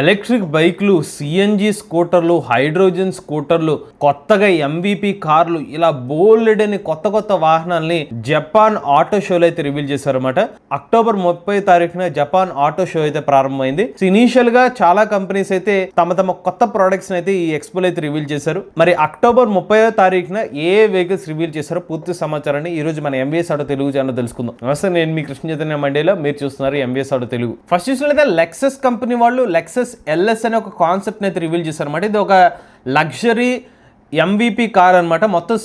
Electric బైక్లు, CNG స్కూటర్లు, hydrogen స్కూటర్లు, కొత్తగా MVP కార్లు, ఇలా బోల్డని కొత్త వాహనాల్ని జపాన్ ఆటో షోలో అయితే రివీల్ చేశారన్నమాట. అక్టోబర్ 30 తారీఖున జపాన్ ఆటో షో అయితే ప్రారంభమైంది. ఇనీషియల్ గా చాలా కంపెనీస్ అయితే తమ కొత్త ప్రొడక్ట్స్ అయితే ఈ ఎక్స్పోలో అయితే రివీల్ చేశారు. మరి అక్టోబర్ 30వ తారీఖున ఏ వెహికల్స్ రివీల్ చేశారో పూర్తి సమాచారాన్ని ఈ రోజు మన ఎంవీఎస్ ఆటో తెలుగు ఛానల్ తెలుసుకుందాం. నమస్తే, నేను మీ కృష్ణ చైతన్య మండేలో, మీరు చూస్తున్నారు ఎంవీఎస్ ఆటో తెలుగు. ఫస్ట్ చూసినట్లయితే లెక్సస్ కంపెనీ వాళ్ళు లెక్సస్ LS అనే ఒక కాన్సెప్ట్ అయితే రివీల్ చేశారు అన్నమాట. ఇది ఒక లగ్జరీ ఎంవిపి కార్ అనమాట. మొత్తం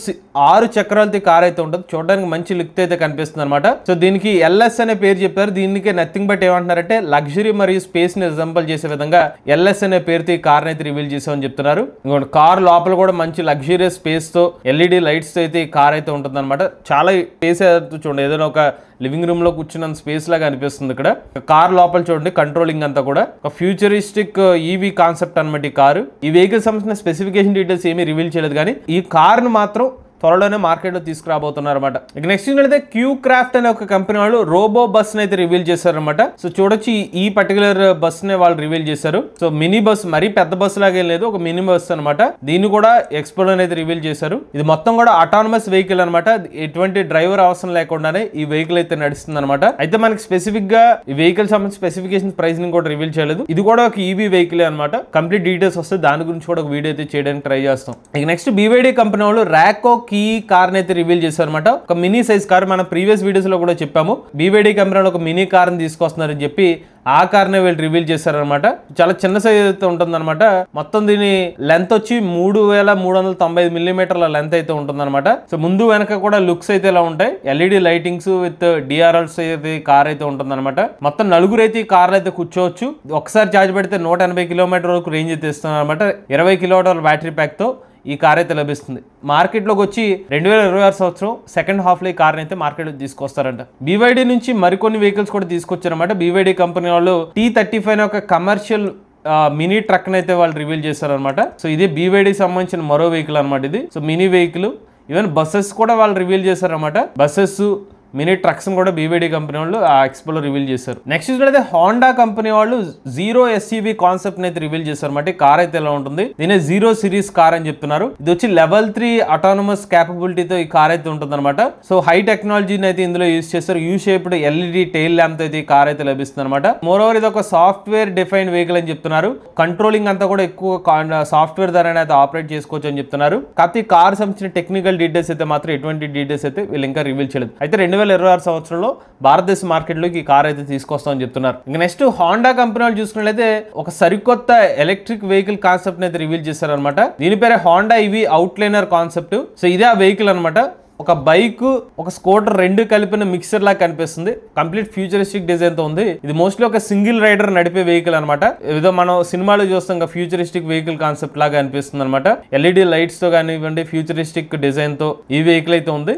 6 చక్రాలతో కార్ అయితే ఉంటుంది. చూడడానికి మంచి లుక్ అయితే కనిపిస్తుంది అనమాట. సో దీనికి LS అనే పేరు చెప్పారు. దీనికి నథింగ్ బట్ ఏమంటున్నారంటే లగ్జరీ మరియు స్పేస్ ని ఎగ్జాంపుల్ చేసే విధంగా LS అనే పేరుతో ఈ కార్ అయితే రివీల్ చేసామని చెప్తున్నారు. ఇంకోటి కార్ లోపల కూడా మంచి లగ్జరియస్ స్పేస్ తో LED లైట్స్ తో అయితే ఈ కార్ అయితే ఉంటుంది అనమాట. చాలా స్పేస్ చూడండి, ఏదైనా ఒక లివింగ్ రూమ్ లో కూర్చున్న స్పేస్ లాగా అనిపిస్తుంది. ఇక్కడ కార్ లోపల చూడండి, కంట్రోలింగ్ అంతా కూడా ఒక ఫ్యూచరిస్టిక్ EV కాన్సెప్ట్ అనమాట ఈ కారు. ఈ వెహికల్ సంబంధించిన స్పెసిఫికేషన్ డీటెయిల్స్ ఏమీ రివీల్ చేయలేదు, కానీ ఈ కార్ ను మాత్రం త్వరలోనే మార్కెట్ లో తీసుకురాబోతున్నారు అనమాట. ఇక నెక్స్ట్ ఏంటంటే క్యూ క్రాఫ్ట్ అనే ఒక కంపెనీ వాళ్ళు రోబో బస్ అయితే రివీల్ చేశారనమాట. సో చూడొచ్చు, ఈ పర్టికులర్ బస్ నే వాళ్ళు రివీల్ చేశారు. సో మినీ బస్, మరీ పెద్ద బస్ లాగే లేదు, ఒక మినీ బస్ అనమాట. దీన్ని కూడా ఎక్స్పోలో అయితే రివీల్ చేశారు. ఇది మొత్తం కూడా ఆటానమస్ వెహికల్ అనమాట. ఎటువంటి డ్రైవర్ అవసరం లేకుండానే ఈ వెహికల్ అయితే నడుస్తుంది అనమాట. అయితే మనకి స్పెసిఫిక్ గా ఈ వెహికల్ సంబంధించిన స్పెసిఫికేషన్ ప్రైస్ ని కూడా రివీల్ చేయలేదు. ఇది కూడా ఒక EV వెహికల్ అనమాట. కంప్లీట్ డీటెయిల్స్ వస్తే దాని గురించి కూడా ఒక వీడియో అయితే చేయడానికి ట్రై చేస్తాం. ఇక నెక్స్ట్ BYD కంపెనీ వాళ్ళు ర్యాకో కీ కార్ అయితే రివీల్ చేశారన్నమాట. ఒక మినీ సైజ్ కార్, మన ప్రీవియస్ వీడియోస్ లో కూడా చెప్పాము. BYD కంపెనీ ఒక మినీ కార్ ని తీసుకొస్తున్నారని చెప్పి ఆ కార్ నే వీళ్ళు రివీల్ చేశారనమాట. చాలా చిన్న సైజ్ అయితే ఉంటుంది అనమాట. మొత్తం దీని లెంత్ వచ్చి 3395 మిల్లీమీటర్ల లెంత్ అయితే ఉంటుంది అనమాట. సో ముందు వెనక కూడా లుక్స్ అయితే ఇలా ఉంటాయి. LED లైటింగ్స్ విత్ DRLs అయితే కార్ అయితే ఉంటుంది అనమాట. మొత్తం నలుగురు అయితే ఈ కార్ అయితే కూర్చోవచ్చు. ఒకసారి ఛార్జ్ పెడితే 180 కిలోమీటర్ వరకు రేంజ్ అయితే ఇస్తుంది అనమాట. 20 కిలోమీటర్ల బ్యాటరీ ప్యాక్ తో ఈ కార్ అయితే లభిస్తుంది. మార్కెట్లోకి వచ్చి 2026 సంవత్సరం సెకండ్ హాఫ్ లో ఈ కార్ అయితే మార్కెట్ తీసుకొస్తారంట. BYD నుంచి మరికొన్ని వెహికల్స్ కూడా తీసుకొచ్చారన్నమాట. BYD కంపెనీ వాళ్ళు T35 ఒక కమర్షియల్ మినీ ట్రక్ అయితే వాళ్ళు రివీల్ చేశారనమాట. సో ఇది BYD సంబంధించిన మరో వెహికల్ అనమాట ఇది. So mini vehicle, even buses కూడా వాళ్ళు రివీల్ చేశారనమాట. బస్సెస్, మినీ ట్రక్స్ కూడా BYD కంపెనీ వాళ్ళు ఆ ఎక్స్పోలో రివీల్ చేశారు. నెక్స్ట్ చూసినట్లయితే హోండా కంపెనీ వాళ్ళు జీరో SUV కాన్సెప్ట్ అయితే రివీల్ చేశారు అన్నమాట. కార్ అయితే ఎలా ఉంటుంది, దీని 0 సిరీస్ కార్ అని చెప్తున్నారు. ఇది వచ్చి లెవెల్ 3 ఆటోనమస్ క్యాపబిలిటీతో ఈ కార్ అయితే ఉంటుంది అనమాట. సో హై టెక్నాలజీని అయితే ఇందులో యూజ్ చేస్తారు. You shaped LED tail lamp తో అయితే ఈ కార్ అయితే లభిస్తుంది అనమాట. మోర్ ఓవర్ ఇది ఒక సాఫ్ట్వేర్ డిఫైన్డ్ వెహికల్ అని చెప్తున్నారు. కంట్రోలింగ్ అంతా కూడా ఎక్కువ సాఫ్ట్వేర్ ద్వారా అయితే ఆపరేట్ చేసుకోవచ్చు అని చెప్తున్నారు. కాకపోతే కార్ సంబంధించిన టెక్నికల్ డీటెయిల్స్ అయితే మాత్రం ఎటువంటి డీటెయిల్స్ అయితే వీళ్ళు ఇంకా రివీల్ చేయలేదు. అయితే 2026 సంవత్సరంలో భారతదేశ మార్కెట్లోకి ఈ కార్ అయితే తీసుకొస్తామని చెప్తున్నారు. ఇంకా నెక్స్ట్ హోండా కంపెనీ వాళ్ళు చూసుకున్నట్లయితే ఒక సరికొత్త ఎలక్ట్రిక్ వెహికల్ కాన్సెప్ట్ అయితే రివీల్ చేశారనమాట. దీని పేరే Honda EV outliner concept. So ఇదే ఆ వెహికల్ అనమాట. ఒక బైక్, ఒక స్కూటర్ రెండు కలిపిన మిక్సర్ లాగా కనిపిస్తుంది. కంప్లీట్ ఫ్యూచరిస్టిక్ డిజైన్ తో ఉంది. ఇది మోస్ట్లీ ఒక సింగిల్ రైడర్ నడిపే వెహికల్ అనమాట. ఏదో మనం సినిమాలో చూస్తాం ఫ్యూచరిస్టిక్ వెహికల్ కాన్సెప్ట్ లాగా అనిపిస్తుంది అనమాట. LED లైట్స్ తో కానివ్వండి, ఫ్యూచరిస్టిక్ డిజైన్ తో ఈ వెహికల్ అయితే ఉంది.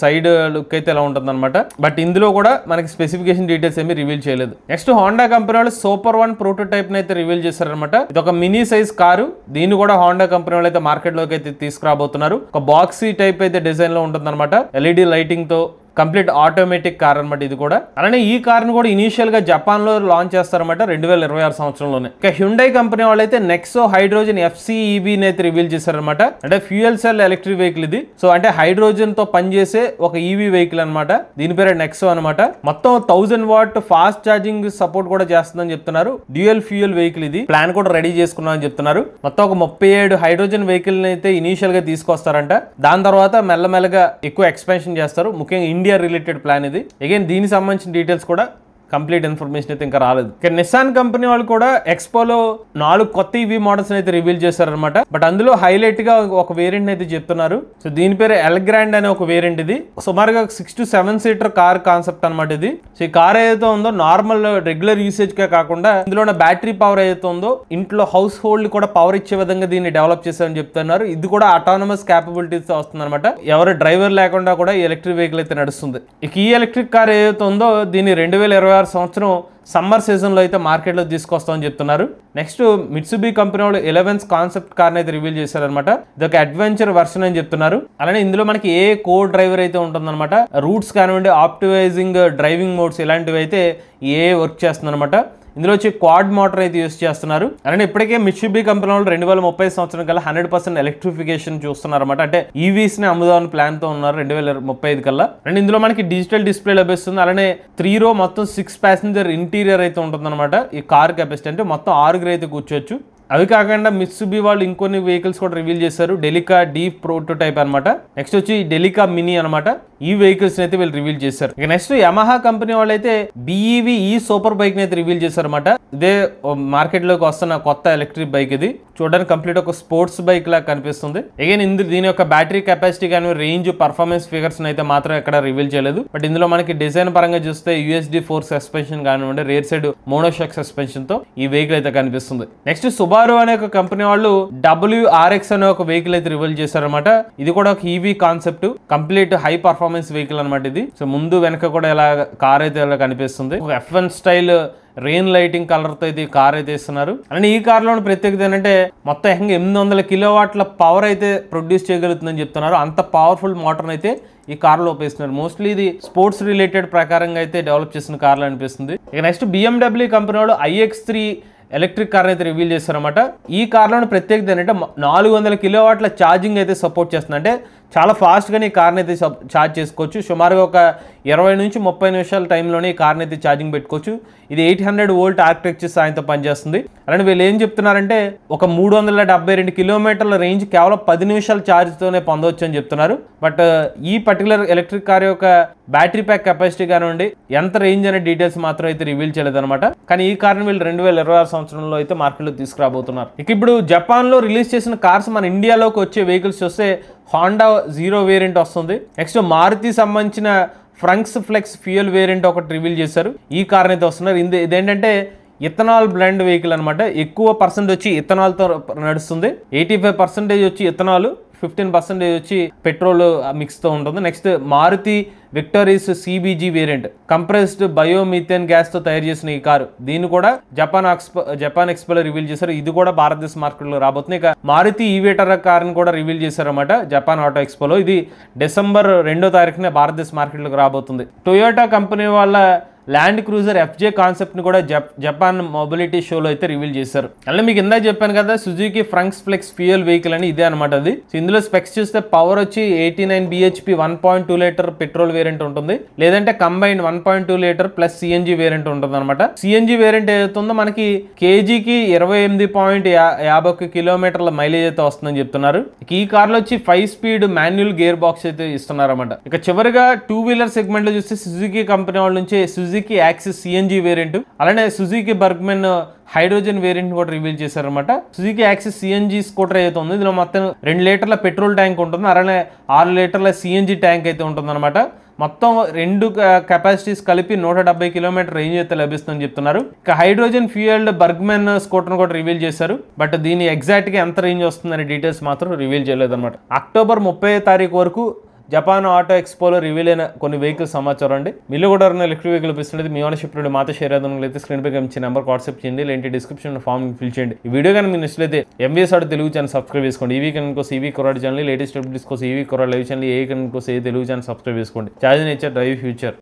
సైడ్ లుక్ అయితే ఎలా ఉంటుంది అనమాట. బట్ ఇందులో కూడా మనకి స్పెసిఫికేషన్ డీటెయిల్స్ ఏమి రివీల్ చేయలేదు. నెక్స్ట్ హోండా కంపెనీ వాళ్ళు సూపర్ 1 ప్రోటోటైప్ అయితే రివీల్ చేశారనమాట. ఇది ఒక మినీ సైజ్ కారు. దీన్ని కూడా హోండా కంపెనీ వాళ్ళు అయితే మార్కెట్ లోకి అయితే తీసుకురాబోతున్నారు. ఒక బాక్సీ టైప్ అయితే డిజైన్ లో ఉంటుంది అనమాట. LED లైటింగ్ తో కంప్లీట్ ఆటోమేటిక్ కార్ అనమాట ఇది కూడా. అలానే ఈ కార్ ను కూడా ఇనీషియల్ గా జపాన్ లో లాంచ్ చేస్తారన్నమాట 2026 సంవత్సరంలోనే. ఇక హ్యుండై కంపెనీ వాళ్ళు అయితే నెక్సో హైడ్రోజన్ FCEV అయితే రివీల్ చేశారనమాట. అంటే ఫ్యూయల్ సెల్ ఎలక్ట్రిక్ వెహికల్ ఇది. సో అంటే హైడ్రోజన్ తో పనిచేసే ఒక EV వెహికల్ అనమాట. దీని పేరు నెక్సో అనమాట. మొత్తం 1000 వాట్ ఫాస్ట్ ఛార్జింగ్ సపోర్ట్ కూడా చేస్తుందని చెప్తున్నారు. డ్యూయల్ ఫ్యూయల్ వెహికల్ ఇది. ప్లాన్ కూడా రెడీ చేసుకున్నాం అని చెప్తున్నారు. మొత్తం ఒక 37 హైడ్రోజన్ వెహికల్ అయితే ఇనీషియల్ గా తీసుకొస్తారంట. దాని తర్వాత మెల్లమెల్లగా ఎక్కువ ఎక్స్పాన్షన్ చేస్తారు. ముఖ్యంగా ఇండియా రిలేటెడ్ ప్లాన్ ఇది. అగైన్ దీనికి సంబంధించిన డీటెయిల్స్ కూడా కంప్లీట్ ఇన్ఫర్మేషన్ అయితే ఇంకా రాలేదు. నిస్సాన్ కంపెనీ వాళ్ళు కూడా ఎక్స్పోలో 4 కొత్త EV మోడల్స్ అయితే రివీల్ చేశారనమాట. బట్ అందులో హైలైట్ గా ఒక వేరియంట్ అయితే చెప్తున్నారు. సో దీని పేరు ఎల్ గ్రాండ్ అనే ఒక వేరియంట్ ఇది. సుమారుగా 6 to 7 సీటర్ కార్ కాన్సెప్ట్ అనమాట ఇది. సో ఈ కార్ ఏదైతే ఉందో నార్మల్ రెగ్యులర్ యూసేజ్ కే కాకుండా ఇందులో ఉన్న బ్యాటరీ పవర్ ఏదైతే ఉందో ఇంట్లో హౌస్ హోల్డ్ కూడా పవర్ ఇచ్చే విధంగా దీన్ని డెవలప్ చేశారని చెప్తున్నారు. ఇది కూడా ఆటోనమస్ క్యాపబిలిటీస్ తో వస్తుంది అనమాట. ఎవరు డ్రైవర్ లేకుండా కూడా ఎలక్ట్రిక్ వెహికల్ అయితే నడుస్తుంది. ఇక ఈ ఎలక్ట్రిక్ కార్ ఏదైతే ఉందో దీన్ని 2026 సంవత్సరం సమ్మర్ సీజన్ లో అయితే మార్కెట్ లో తీసుకొస్తామని చెప్తున్నారు. నెక్స్ట్ మిట్సుబి కంపెనీ వాళ్ళు 11th కాన్సెప్ట్ కార్ అయితే రివీల్ చేశారనమాట. ఇది ఒక అడ్వెంచర్ వర్షన్ అని చెప్తున్నారు. అలానే ఇందులో మనకి ఏ కోర్ డ్రైవర్ అయితే ఉంటుందన్నమాట. రూట్స్ కానివ్వండి, ఆప్టిమైజింగ్ డ్రైవింగ్ మోడ్స్ ఇలాంటివి అయితే ఏ వర్క్ చేస్తుంది అనమాట. ఇందులో వచ్చి క్వాడ్ మోటార్ అయితే యూస్ చేస్తున్నారు. అలానే ఇప్పటికే మిట్సుబిషి కంపెనీ వాళ్ళు 2030 సంవత్సరం కల్లా 100% ఎలక్ట్రిఫికేషన్ చూస్తున్నారు అనమాట. అంటే ఈవీస్ ని అమ్ముదామని ప్లాన్ తో ఉన్నారు 2035 కల్లా. అండ్ ఇందులో మనకి డిజిటల్ డిస్ప్లే లభిస్తుంది. అలానే 3 రో మొత్తం 6 ప్యాసింజర్ ఇంటీరియర్ అయితే ఉంటుంది అనమాట. ఈ కార్ కెపాసిటీ అంటే మొత్తం 6 అయితే కూర్చోవచ్చు. అవి కాకుండా మిట్సుబిషి వాళ్ళు ఇంకొన్ని వెహికల్స్ కూడా రివీల్ చేశారు. డెలికా డీప్ ప్రోటోటైప్ అనమాట. నెక్స్ట్ వచ్చి డెలికా మినీ అనమాట. ఈ వెహికల్స్ అయితే వీళ్ళు రివీల్ చేశారు. ఇక నెక్స్ట్ యమహా కంపెనీ వాళ్ళు అయితే BEV ఈ సూపర్ బైక్ అయితే రివీల్ చేశారు అనమాట. ఇదే మార్కెట్ లోకి వస్తున్న కొత్త ఎలక్ట్రిక్ బైక్. ఇది చూడడానికి కంప్లీట్ ఒక స్పోర్ట్స్ బైక్ లాగా కనిపిస్తుంది. అగైన్ దీని యొక్క బ్యాటరీ కెపాసిటీ కానీ రేంజ్ పర్ఫార్మెన్స్ ఫిగర్స్ అయితే మాత్రం ఎక్కడ రివీల్ చేయలేదు. బట్ ఇందులో మనకి డిజైన్ పరంగా చూస్తే USD4 సస్పెన్షన్ కానివ్వండి, రేర్ సైడ్ మోనోషాక్ సస్పెన్షన్ తో ఈ వెహికల్ అయితే కనిపిస్తుంది. నెక్స్ట్ సుబారు అనే ఒక కంపెనీ వాళ్ళు WRX అనే ఒక వెహికల్ అయితే రివీల్ చేశారనమాట. ఇది కూడా ఒక EV concept, complete high performance vehicle అనమాట ఇది. సో ముందు వెనక కూడా ఇలా కార్ అయితే ఇలా కనిపిస్తుంది. ఒక F1 style rain lighting colour తో అయితే కార్ అయితే ఇస్తున్నారు. అండ్ ఈ కార్ లో ప్రత్యేకత ఏంటంటే మొత్తం 800 కిలోవాట్ల పవర్ అయితే ప్రొడ్యూస్ చేయగలుగుతుందని చెప్తున్నారు. అంత పవర్ఫుల్ మోటార్ అయితే ఈ కార్ లో ఉపయోగిస్తున్నారు. మోస్ట్లీ ఇది స్పోర్ట్స్ రిలేటెడ్ ప్రకారంగా అయితే డెవలప్ చేసిన కార్లు అనిపిస్తుంది. ఇక నెక్స్ట్ BMW కంపెనీ వాళ్ళు iX3 ఎలక్ట్రిక్ కార్ అయితే రివీల్ చేస్తారన్నమాట. ఈ కార్లోని ప్రత్యేకత ఏంటంటే 400 కిలోవాట్ల ఛార్జింగ్ అయితే సపోర్ట్ చేస్తుంది. అంటే చాలా ఫాస్ట్గానే ఈ కార్ని అయితే ఛార్జ్ చేసుకోవచ్చు. సుమారుగా ఒక 20 నుంచి 30 నిమిషాల టైంలోనే ఈ కార్ని అయితే ఛార్జింగ్ పెట్టుకోవచ్చు. ఇది 800 వోల్ట్ ఆర్కిటెక్చర్ సాయంతో పనిచేస్తుంది. అలానే వీళ్ళు ఏం చెప్తున్నారంటే ఒక 372 కిలోమీటర్ల రేంజ్ కేవలం 10 నిమిషాల ఛార్జ్తోనే పొందవచ్చు అని చెప్తున్నారు. బట్ ఈ పర్టికులర్ ఎలక్ట్రిక్ కార్ యొక్క బ్యాటరీ ప్యాక్ కెపాసిటీ కానివ్వండి, ఎంత రేంజ్ అనే డీటెయిల్స్ మాత్రం అయితే రివీల్ చేయలేదన్నమాట. కానీ ఈ కార్ని వీళ్ళు 2026 సంవత్సరంలో అయితే మార్కెట్లో తీసుకురాబోతున్నారు. ఇక ఇప్పుడు జపాన్ లో రిలీజ్ చేసిన కార్స్ మన ఇండియాలోకి వచ్చే వెహికల్స్ వస్తే హోండా 0 వేరియంట్ వస్తుంది. నెక్స్ట్ మారుతి సంబంధించిన ఫ్రంక్స్ ఫ్లెక్స్ ఫ్యూయల్ వేరియంట్ ఒకటి రివీల్ చేశారు. ఈ కార్ అయితే వస్తున్నారు. ఇదేంటంటే ఇథనాల్ బ్లెండ్ వెహికల్ అనమాట. ఎక్కువ పర్సెంట్ వచ్చి ఇథనాల్ తో నడుస్తుంది. 85% వచ్చి ఇథనాల్, 15% వచ్చి పెట్రోల్ మిక్స్ తో ఉంటుంది. Next Maruti Victoris CBG variant compressed biomethane gas తో తయారు చేసిన ఈ కారు. దీన్ని కూడా జపాన్ ఎక్స్పోలో రివీల్ చేశారు. ఇది కూడా భారతదేశ మార్కెట్ లో రాబోతుంది. ఇక మారుతి ఈవేటర్ కార్ని కూడా రివీల్ చేశారన్నమాట జపాన్ ఆటో ఎక్స్పోలో. ఇది డిసెంబర్ 2వ తారీఖున భారతదేశ మార్కెట్ లోకి రాబోతుంది. టొయోటా కంపెనీ వాళ్ళ ల్యాండ్ క్రూజర్ FJ కాన్సెప్ట్ ని కూడా జపాన్ మొబిలిటీ షోలో అయితే రివీల్ చేశారు. అలాగే మీకు ఇందాక చెప్పాను కదా సుజుకి ఫ్రంక్స్ ఫ్లెక్స్ ఫ్యూయల్ వెహికల్ అని, ఇదే అనమాట అది. ఇందులో స్పెక్స్ చూస్తే పవర్ వచ్చి 89 bhp 1.2 లీటర్ పెట్రోల్ వేరియంట్ ఉంటుంది. లేదంటే combine 1.2 litre plus CNG variant ఉంటుంది అనమాట. CNG వేరియంట్ ఏదైతుందో మనకి కేజీకి 28.51 కిలోమీటర్ల మైలేజ్ అయితే వస్తుందని చెప్తున్నారు. ఈ కార్ లో వచ్చి 5 స్పీడ్ మాన్యువల్ గేర్ బాక్స్ అయితే ఇస్తున్నారు అనమాట. ఇక చివరిగా 2 వీలర్ సెగ్మెంట్ లో చూస్తే సుజుకి కంపెనీ వాళ్ళ నుంచి సుజుకి యాక్సిస్ CNG వేరియంట్, అలానే సుజుకి బర్గ్మెన్ హైడ్రోజన్ వేరియంట్ కూడా రివీల్ చేశారనమాట. సుజుకి యాక్సిస్ CNG స్కూటర్ అయితే ఉంది. ఇందులో మొత్తం 2 లీటర్ల పెట్రోల్ ట్యాంక్ ఉంటుంది. అలానే 6 లీటర్ల CNG ట్యాంక్ అయితే ఉంటుంది అనమాట. మొత్తం 2 కెపాసిటీస్ కలిపి 170 కిలోమీటర్ రేంజ్ అయితే లభిస్తుందని చెప్తున్నారు. ఇక హైడ్రోజన్ ఫ్యూయల్డ్ బర్గ్మెన్ స్కూటర్ కూడా రివీల్ చేశారు. బట్ దీని ఎగ్జాక్ట్ గా ఎంత రేంజ్ వస్తుందనే డీటెయిల్స్ మాత్రం రివీల్ చేయలేదు అనమాట. అక్టోబర్ 30వ తారీఖు వరకు జపాన్ ఆటో ఎక్స్పోలో రివీల్ అయిన కొన్ని వెహికల్ సమాచారం అండి. మీలో కూడా ఎలక్ట్రిక్ వెహికల్ ఇస్తున్నది మీ ఓనర్షిప్ నుండి మాతో షేర్ అయితే స్క్రీన్ పై కనిపించే నెంబర్ వాట్సాప్ చేయండి, లేదంటే డిస్క్రిప్షన్ ఫామ్ ఫిల్ చేయండి. ఈ వీడియో కానీ మీరు నచ్చితే MVS auto Telugu channel subscribe చేసుకోండి. ఈవీ కనుక కోసం ఈవీ కొరాడ్ ఛానల్, లేటెస్ట్ అప్డేట్స్ కోసం ఈవీ కొరాడ్ లైవ్ ఛానల్, ఏ కనుక కోసం తెలుగు ఛానల్ సబ్స్క్రైబ్ చేసుకోండి. Charge nature drive future.